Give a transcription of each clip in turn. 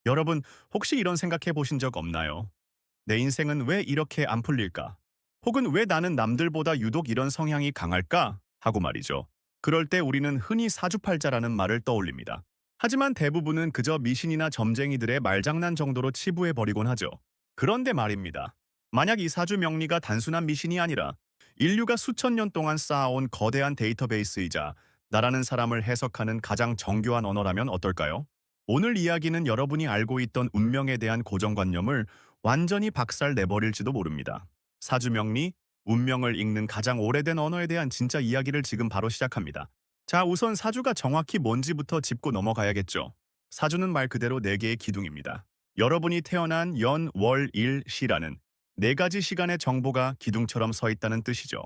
여러분, 혹시 이런 생각해 보신 적 없나요? 내 인생은 왜 이렇게 안 풀릴까? 혹은 왜 나는 남들보다 유독 이런 성향이 강할까? 하고 말이죠. 그럴 때 우리는 흔히 사주팔자라는 말을 떠올립니다. 하지만 대부분은 그저 미신이나 점쟁이들의 말장난 정도로 치부해버리곤 하죠. 그런데 말입니다. 만약 이 사주 명리가 단순한 미신이 아니라 인류가 수천 년 동안 쌓아온 거대한 데이터베이스이자 나라는 사람을 해석하는 가장 정교한 언어라면 어떨까요? 오늘 이야기는 여러분이 알고 있던 운명에 대한 고정관념을 완전히 박살 내버릴지도 모릅니다. 사주명리, 운명을 읽는 가장 오래된 언어에 대한 진짜 이야기를 지금 바로 시작합니다. 자, 우선 사주가 정확히 뭔지부터 짚고 넘어가야겠죠. 사주는 말 그대로 네 개의 기둥입니다. 여러분이 태어난 연, 월, 일, 시라는 네 가지 시간의 정보가 기둥처럼 서 있다는 뜻이죠.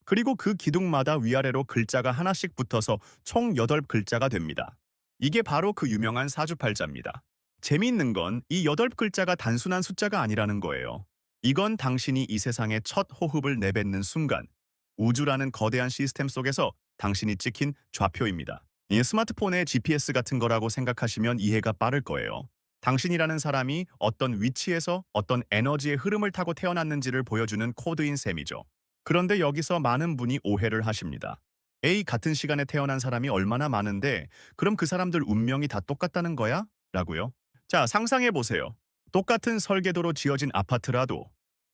그리고 그 기둥마다 위아래로 글자가 하나씩 붙어서 총 8글자가 됩니다. 이게 바로 그 유명한 사주팔자입니다. 재미있는 건 이 8글자가 단순한 숫자가 아니라는 거예요. 이건 당신이 이 세상에 첫 호흡을 내뱉는 순간, 우주라는 거대한 시스템 속에서 당신이 찍힌 좌표입니다. 이 스마트폰의 GPS 같은 거라고 생각하시면 이해가 빠를 거예요. 당신이라는 사람이 어떤 위치에서 어떤 에너지의 흐름을 타고 태어났는지를 보여주는 코드인 셈이죠. 그런데 여기서 많은 분이 오해를 하십니다. 에이, 같은 시간에 태어난 사람이 얼마나 많은데 그럼 그 사람들 운명이 다 똑같다는 거야? 라고요. 자, 상상해 보세요. 똑같은 설계도로 지어진 아파트라도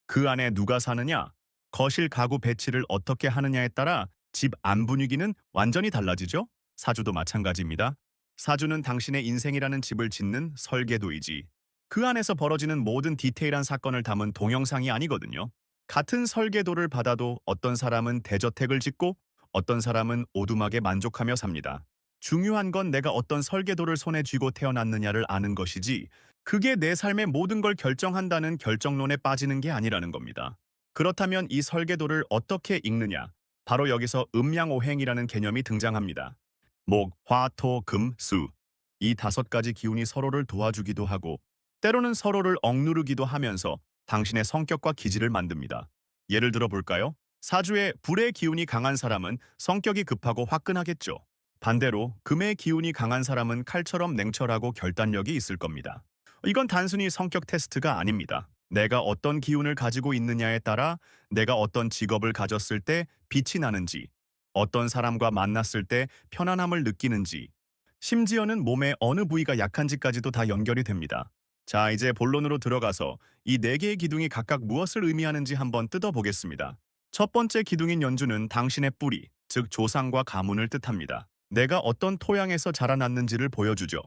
그 안에 누가 사느냐, 거실 가구 배치를 어떻게 하느냐에 따라 집 안 분위기는 완전히 달라지죠? 사주도 마찬가지입니다. 사주는 당신의 인생이라는 집을 짓는 설계도이지. 그 안에서 벌어지는 모든 디테일한 사건을 담은 동영상이 아니거든요. 같은 설계도를 받아도 어떤 사람은 대저택을 짓고 어떤 사람은 오두막에 만족하며 삽니다. 중요한 건 내가 어떤 설계도를 손에 쥐고 태어났느냐를 아는 것이지, 그게 내 삶의 모든 걸 결정한다는 결정론에 빠지는 게 아니라는 겁니다. 그렇다면 이 설계도를 어떻게 읽느냐? 바로 여기서 음양오행이라는 개념이 등장합니다. 목, 화, 토, 금, 수. 이 5가지 기운이 서로를 도와주기도 하고 때로는 서로를 억누르기도 하면서 당신의 성격과 기질을 만듭니다. 예를 들어 볼까요? 사주에 불의 기운이 강한 사람은 성격이 급하고 화끈하겠죠. 반대로 금의 기운이 강한 사람은 칼처럼 냉철하고 결단력이 있을 겁니다. 이건 단순히 성격 테스트가 아닙니다. 내가 어떤 기운을 가지고 있느냐에 따라 내가 어떤 직업을 가졌을 때 빛이 나는지, 어떤 사람과 만났을 때 편안함을 느끼는지, 심지어는 몸의 어느 부위가 약한지까지도 다 연결이 됩니다. 자, 이제 본론으로 들어가서 이 4개의 기둥이 각각 무엇을 의미하는지 한번 뜯어보겠습니다. 첫 번째 기둥인 연주는 당신의 뿌리, 즉 조상과 가문을 뜻합니다. 내가 어떤 토양에서 자라났는지를 보여주죠.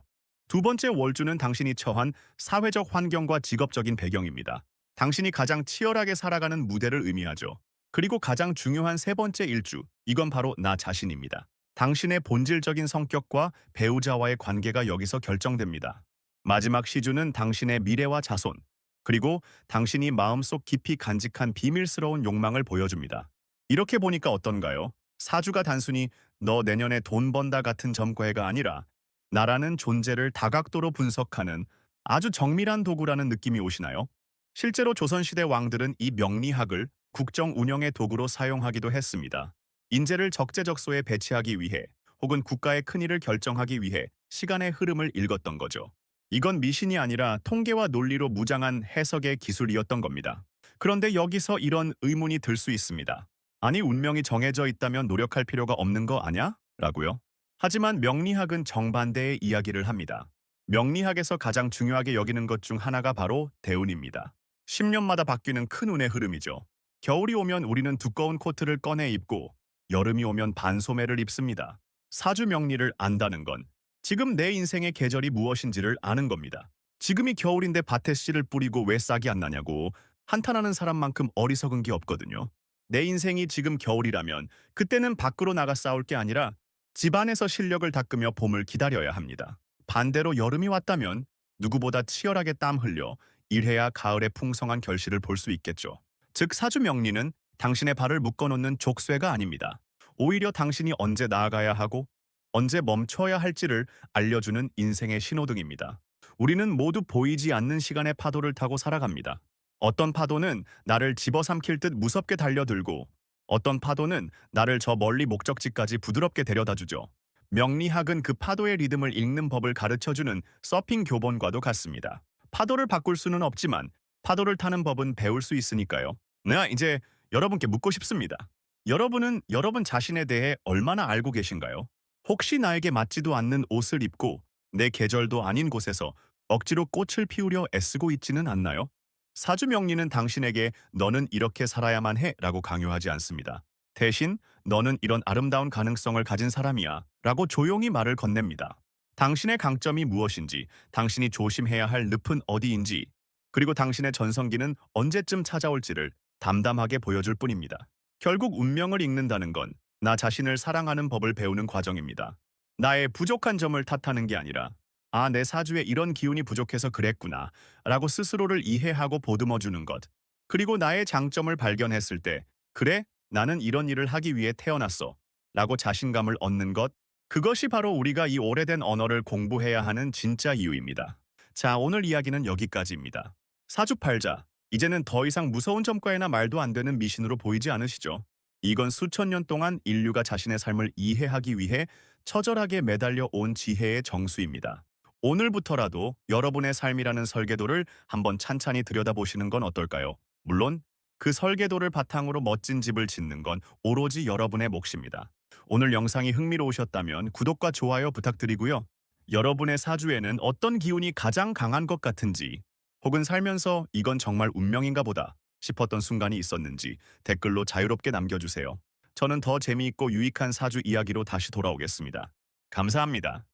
두 번째 월주는 당신이 처한 사회적 환경과 직업적인 배경입니다. 당신이 가장 치열하게 살아가는 무대를 의미하죠. 그리고 가장 중요한 세 번째 일주, 이건 바로 나 자신입니다. 당신의 본질적인 성격과 배우자와의 관계가 여기서 결정됩니다. 마지막 시주는 당신의 미래와 자손, 그리고 당신이 마음속 깊이 간직한 비밀스러운 욕망을 보여줍니다. 이렇게 보니까 어떤가요? 사주가 단순히 너 내년에 돈 번다 같은 점괘가 아니라 나라는 존재를 다각도로 분석하는 아주 정밀한 도구라는 느낌이 오시나요? 실제로 조선시대 왕들은 이 명리학을 국정 운영의 도구로 사용하기도 했습니다. 인재를 적재적소에 배치하기 위해 혹은 국가의 큰일을 결정하기 위해 시간의 흐름을 읽었던 거죠. 이건 미신이 아니라 통계와 논리로 무장한 해석의 기술이었던 겁니다. 그런데 여기서 이런 의문이 들 수 있습니다. 아니, 운명이 정해져 있다면 노력할 필요가 없는 거 아냐? 라고요. 하지만 명리학은 정반대의 이야기를 합니다. 명리학에서 가장 중요하게 여기는 것 중 하나가 바로 대운입니다. 10년마다 바뀌는 큰 운의 흐름이죠. 겨울이 오면 우리는 두꺼운 코트를 꺼내 입고 여름이 오면 반소매를 입습니다. 사주 명리를 안다는 건 지금 내 인생의 계절이 무엇인지를 아는 겁니다. 지금이 겨울인데 밭에 씨를 뿌리고 왜 싹이 안 나냐고 한탄하는 사람만큼 어리석은 게 없거든요. 내 인생이 지금 겨울이라면 그때는 밖으로 나가 싸울 게 아니라 집안에서 실력을 닦으며 봄을 기다려야 합니다. 반대로 여름이 왔다면 누구보다 치열하게 땀 흘려 일해야 가을의 풍성한 결실을 볼 수 있겠죠. 즉 사주 명리는 당신의 발을 묶어놓는 족쇄가 아닙니다. 오히려 당신이 언제 나아가야 하고 언제 멈춰야 할지를 알려주는 인생의 신호등입니다. 우리는 모두 보이지 않는 시간의 파도를 타고 살아갑니다. 어떤 파도는 나를 집어삼킬 듯 무섭게 달려들고 어떤 파도는 나를 저 멀리 목적지까지 부드럽게 데려다주죠. 명리학은 그 파도의 리듬을 읽는 법을 가르쳐주는 서핑 교본과도 같습니다. 파도를 바꿀 수는 없지만 파도를 타는 법은 배울 수 있으니까요. 내가 이제 여러분께 묻고 싶습니다. 여러분은 여러분 자신에 대해 얼마나 알고 계신가요? 혹시 나에게 맞지도 않는 옷을 입고 내 계절도 아닌 곳에서 억지로 꽃을 피우려 애쓰고 있지는 않나요? 사주 명리는 당신에게 너는 이렇게 살아야만 해 라고 강요하지 않습니다. 대신 너는 이런 아름다운 가능성을 가진 사람이야 라고 조용히 말을 건넵니다. 당신의 강점이 무엇인지, 당신이 조심해야 할 늪은 어디인지, 그리고 당신의 전성기는 언제쯤 찾아올지를 담담하게 보여줄 뿐입니다. 결국 운명을 읽는다는 건 나 자신을 사랑하는 법을 배우는 과정입니다. 나의 부족한 점을 탓하는 게 아니라 아, 내 사주에 이런 기운이 부족해서 그랬구나 라고 스스로를 이해하고 보듬어주는 것. 그리고 나의 장점을 발견했을 때 그래, 나는 이런 일을 하기 위해 태어났어 라고 자신감을 얻는 것. 그것이 바로 우리가 이 오래된 언어를 공부해야 하는 진짜 이유입니다. 자, 오늘 이야기는 여기까지입니다. 사주팔자, 이제는 더 이상 무서운 점괘나 말도 안 되는 미신으로 보이지 않으시죠? 이건 수천 년 동안 인류가 자신의 삶을 이해하기 위해 처절하게 매달려 온 지혜의 정수입니다. 오늘부터라도 여러분의 삶이라는 설계도를 한번 찬찬히 들여다보시는 건 어떨까요? 물론 그 설계도를 바탕으로 멋진 집을 짓는 건 오로지 여러분의 몫입니다. 오늘 영상이 흥미로우셨다면 구독과 좋아요 부탁드리고요. 여러분의 사주에는 어떤 기운이 가장 강한 것 같은지, 혹은 살면서 이건 정말 운명인가 보다 싶었던 순간이 있었는지 댓글로 자유롭게 남겨주세요. 저는 더 재미있고 유익한 사주 이야기로 다시 돌아오겠습니다. 감사합니다.